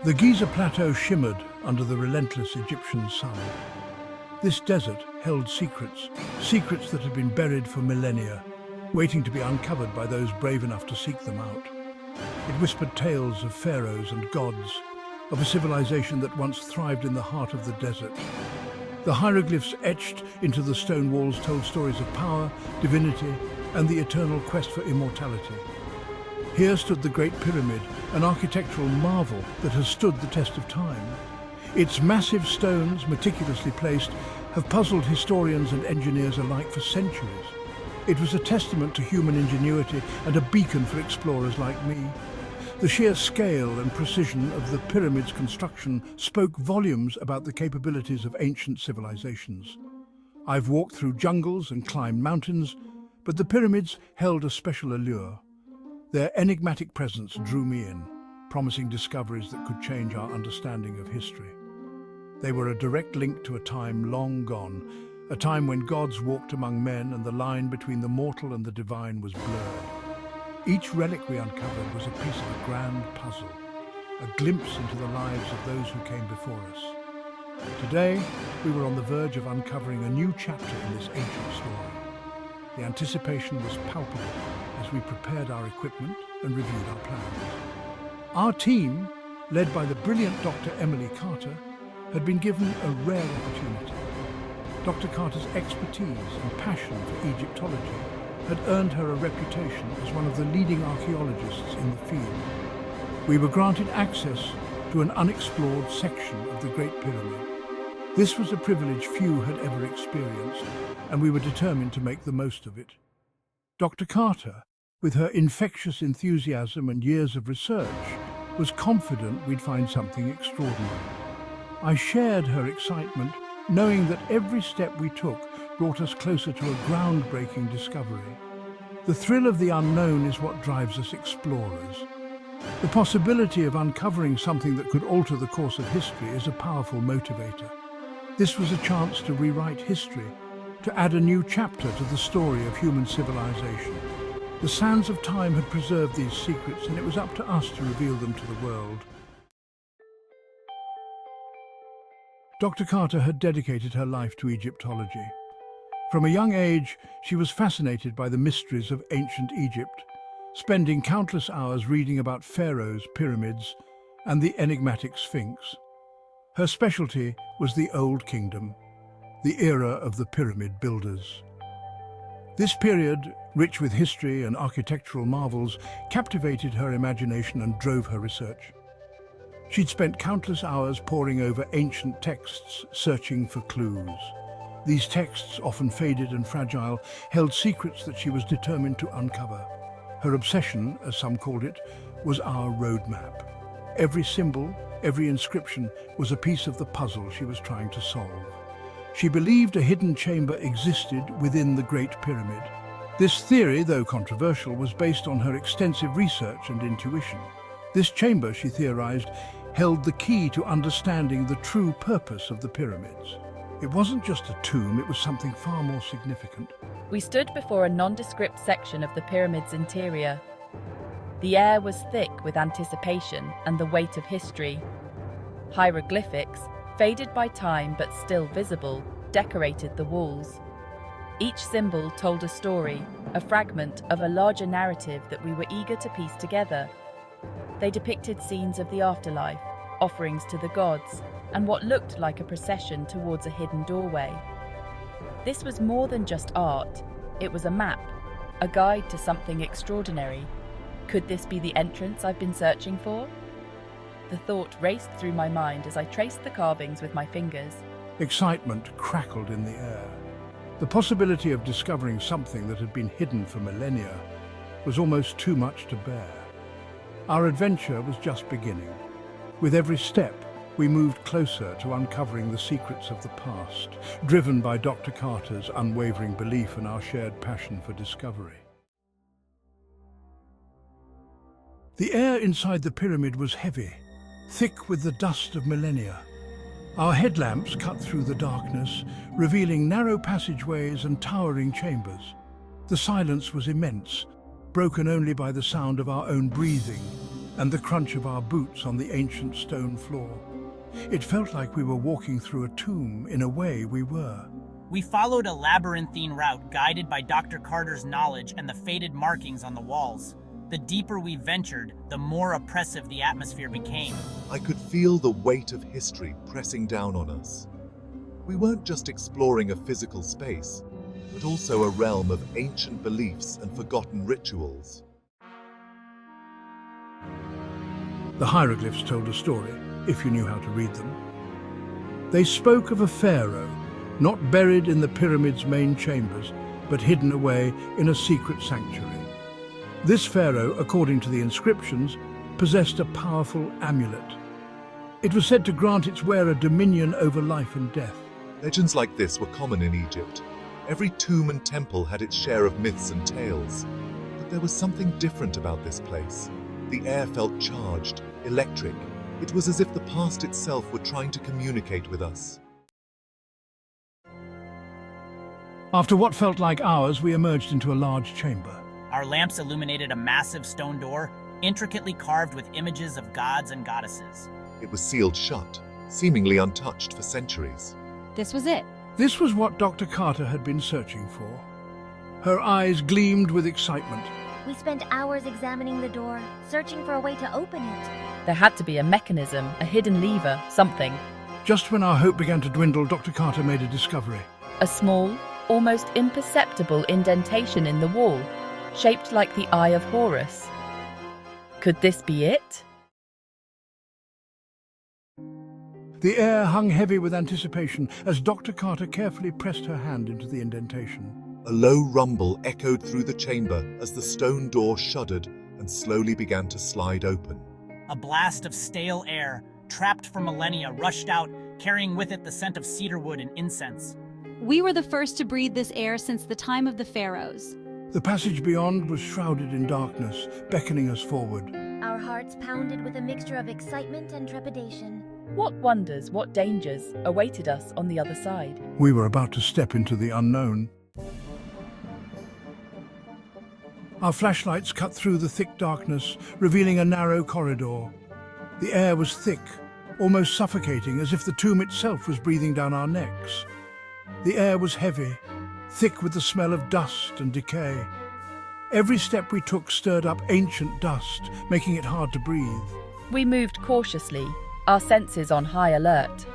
The Giza Plateau shimmered under the relentless Egyptian sun. This desert held secrets, secrets that had been buried for millennia, waiting to be uncovered by those brave enough to seek them out. It whispered tales of pharaohs and gods, of a civilization that once thrived in the heart of the desert. The hieroglyphs etched into the stone walls told stories of power, divinity, and the eternal quest for immortality. Here stood the Great Pyramid, an architectural marvel that has stood the test of time. Its massive stones, meticulously placed, have puzzled historians and engineers alike for centuries. It was a testament to human ingenuity and a beacon for explorers like me. The sheer scale and precision of the pyramid's construction spoke volumes about the capabilities of ancient civilizations. I've walked through jungles and climbed mountains, but the pyramids held a special allure. Their enigmatic presence drew me in, promising discoveries that could change our understanding of history. They were a direct link to a time long gone, a time when gods walked among men and the line between the mortal and the divine was blurred. Each relic we uncovered was a piece of a grand puzzle, a glimpse into the lives of those who came before us. Today, we were on the verge of uncovering a new chapter in this ancient story. The anticipation was palpable as we prepared our equipment and reviewed our plans. Our team, led by the brilliant Dr. Emily Carter, had been given a rare opportunity. Dr. Carter's expertise and passion for Egyptology had earned her a reputation as one of the leading archaeologists in the field. We were granted access to an unexplored section of the Great Pyramid. This was a privilege few had ever experienced, and we were determined to make the most of it. Dr. Carter, with her infectious enthusiasm and years of research, was confident we'd find something extraordinary. I shared her excitement, knowing that every step we took brought us closer to a groundbreaking discovery. The thrill of the unknown is what drives us explorers. The possibility of uncovering something that could alter the course of history is a powerful motivator. This was a chance to rewrite history, to add a new chapter to the story of human civilization. The sands of time had preserved these secrets, and it was up to us to reveal them to the world. Dr. Carter had dedicated her life to Egyptology. From a young age, she was fascinated by the mysteries of ancient Egypt, spending countless hours reading about pharaohs, pyramids, and the enigmatic Sphinx. Her specialty was the Old Kingdom, the era of the pyramid builders. This period, rich with history and architectural marvels, captivated her imagination and drove her research. She'd spent countless hours poring over ancient texts, searching for clues. These texts, often faded and fragile, held secrets that she was determined to uncover. Her obsession, as some called it, was our roadmap. Every symbol, every inscription was a piece of the puzzle she was trying to solve. She believed a hidden chamber existed within the Great Pyramid. This theory, though controversial, was based on her extensive research and intuition. This chamber, she theorized, held the key to understanding the true purpose of the pyramids. It wasn't just a tomb, it was something far more significant. We stood before a nondescript section of the pyramid's interior. The air was thick with anticipation and the weight of history. Hieroglyphics, faded by time but still visible, decorated the walls. Each symbol told a story, a fragment of a larger narrative that we were eager to piece together. They depicted scenes of the afterlife, offerings to the gods, and what looked like a procession towards a hidden doorway. This was more than just art. It was a map, a guide to something extraordinary. Could this be the entrance I've been searching for? The thought raced through my mind as I traced the carvings with my fingers. Excitement crackled in the air. The possibility of discovering something that had been hidden for millennia was almost too much to bear. Our adventure was just beginning. With every step, we moved closer to uncovering the secrets of the past, driven by Dr. Carter's unwavering belief and our shared passion for discovery. The air inside the pyramid was heavy, thick with the dust of millennia. Our headlamps cut through the darkness, revealing narrow passageways and towering chambers. The silence was immense, broken only by the sound of our own breathing and the crunch of our boots on the ancient stone floor. It felt like we were walking through a tomb. In a way, we were. We followed a labyrinthine route guided by Dr. Carter's knowledge and the faded markings on the walls. The deeper we ventured, the more oppressive the atmosphere became. I could feel the weight of history pressing down on us. We weren't just exploring a physical space, but also a realm of ancient beliefs and forgotten rituals. The hieroglyphs told a story, if you knew how to read them. They spoke of a pharaoh, not buried in the pyramid's main chambers, but hidden away in a secret sanctuary. This pharaoh, according to the inscriptions, possessed a powerful amulet. It was said to grant its wearer dominion over life and death. Legends like this were common in Egypt. Every tomb and temple had its share of myths and tales. But there was something different about this place. The air felt charged, electric. It was as if the past itself were trying to communicate with us. After what felt like hours, we emerged into a large chamber. Our lamps illuminated a massive stone door, intricately carved with images of gods and goddesses. It was sealed shut, seemingly untouched for centuries. This was it. This was what Dr. Carter had been searching for. Her eyes gleamed with excitement. We spent hours examining the door, searching for a way to open it. There had to be a mechanism, a hidden lever, something. Just when our hope began to dwindle, Dr. Carter made a discovery. A small, almost imperceptible indentation in the wall, shaped like the Eye of Horus. Could this be it? The air hung heavy with anticipation as Dr. Carter carefully pressed her hand into the indentation. A low rumble echoed through the chamber as the stone door shuddered and slowly began to slide open. A blast of stale air, trapped for millennia, rushed out, carrying with it the scent of cedarwood and incense. We were the first to breathe this air since the time of the pharaohs. The passage beyond was shrouded in darkness, beckoning us forward. Our hearts pounded with a mixture of excitement and trepidation. What wonders, what dangers awaited us on the other side? We were about to step into the unknown. Our flashlights cut through the thick darkness, revealing a narrow corridor. The air was thick, almost suffocating, as if the tomb itself was breathing down our necks. The air was heavy, thick with the smell of dust and decay. Every step we took stirred up ancient dust, making it hard to breathe. We moved cautiously, our senses on high alert.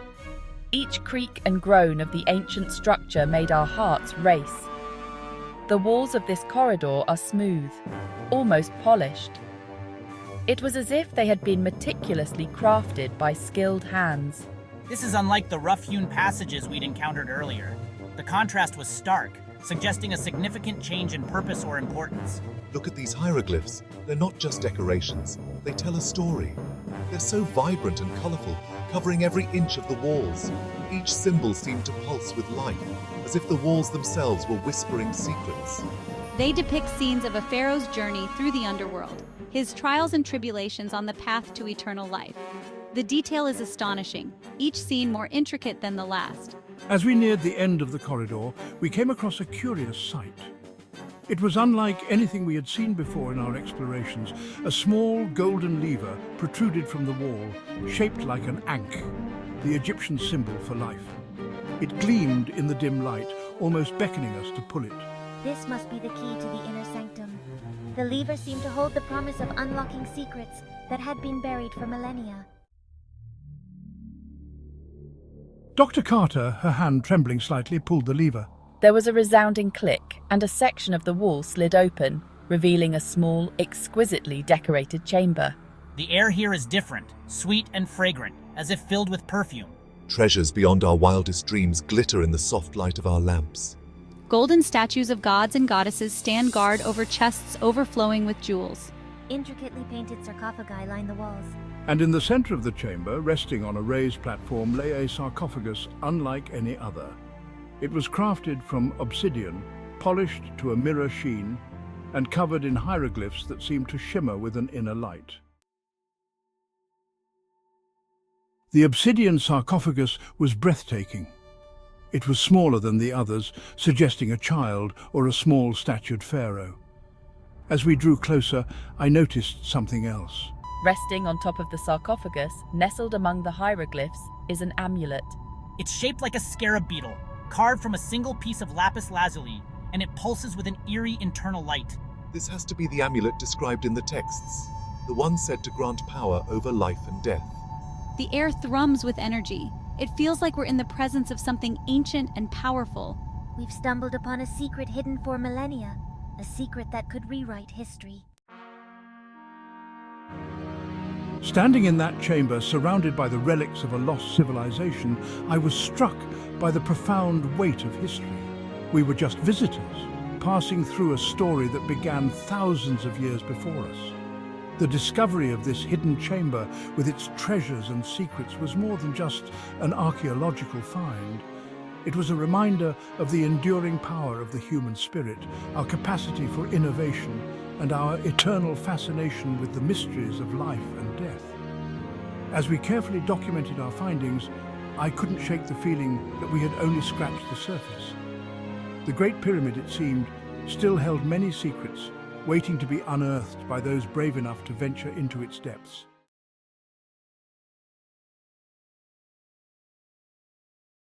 Each creak and groan of the ancient structure made our hearts race. The walls of this corridor are smooth, almost polished. It was as if they had been meticulously crafted by skilled hands. This is unlike the rough-hewn passages we'd encountered earlier. The contrast was stark, suggesting a significant change in purpose or importance. Look at these hieroglyphs. They're not just decorations. They tell a story. They're so vibrant and colorful, covering every inch of the walls. Each symbol seemed to pulse with life, as if the walls themselves were whispering secrets. They depict scenes of a pharaoh's journey through the underworld, his trials and tribulations on the path to eternal life. The detail is astonishing, each scene more intricate than the last. As we neared the end of the corridor, we came across a curious sight. It was unlike anything we had seen before in our explorations. A small golden lever protruded from the wall, shaped like an ankh, the Egyptian symbol for life. It gleamed in the dim light, almost beckoning us to pull it. This must be the key to the inner sanctum. The lever seemed to hold the promise of unlocking secrets that had been buried for millennia. Dr. Carter, her hand trembling slightly, pulled the lever. There was a resounding click, and a section of the wall slid open, revealing a small, exquisitely decorated chamber. The air here is different, sweet and fragrant, as if filled with perfume. Treasures beyond our wildest dreams glitter in the soft light of our lamps. Golden statues of gods and goddesses stand guard over chests overflowing with jewels. Intricately painted sarcophagi line the walls. And in the center of the chamber, resting on a raised platform, lay a sarcophagus unlike any other. It was crafted from obsidian, polished to a mirror sheen, and covered in hieroglyphs that seemed to shimmer with an inner light. The obsidian sarcophagus was breathtaking. It was smaller than the others, suggesting a child or a small-statured pharaoh. As we drew closer, I noticed something else. Resting on top of the sarcophagus, nestled among the hieroglyphs, is an amulet. It's shaped like a scarab beetle, carved from a single piece of lapis lazuli, and it pulses with an eerie internal light. This has to be the amulet described in the texts, the one said to grant power over life and death. The air thrums with energy. It feels like we're in the presence of something ancient and powerful. We've stumbled upon a secret hidden for millennia, a secret that could rewrite history. Standing in that chamber, surrounded by the relics of a lost civilization, I was struck by the profound weight of history. We were just visitors, passing through a story that began thousands of years before us. The discovery of this hidden chamber with its treasures and secrets was more than just an archaeological find. It was a reminder of the enduring power of the human spirit, our capacity for innovation, and our eternal fascination with the mysteries of life and death. As we carefully documented our findings, I couldn't shake the feeling that we had only scratched the surface. The Great Pyramid, it seemed, still held many secrets, waiting to be unearthed by those brave enough to venture into its depths.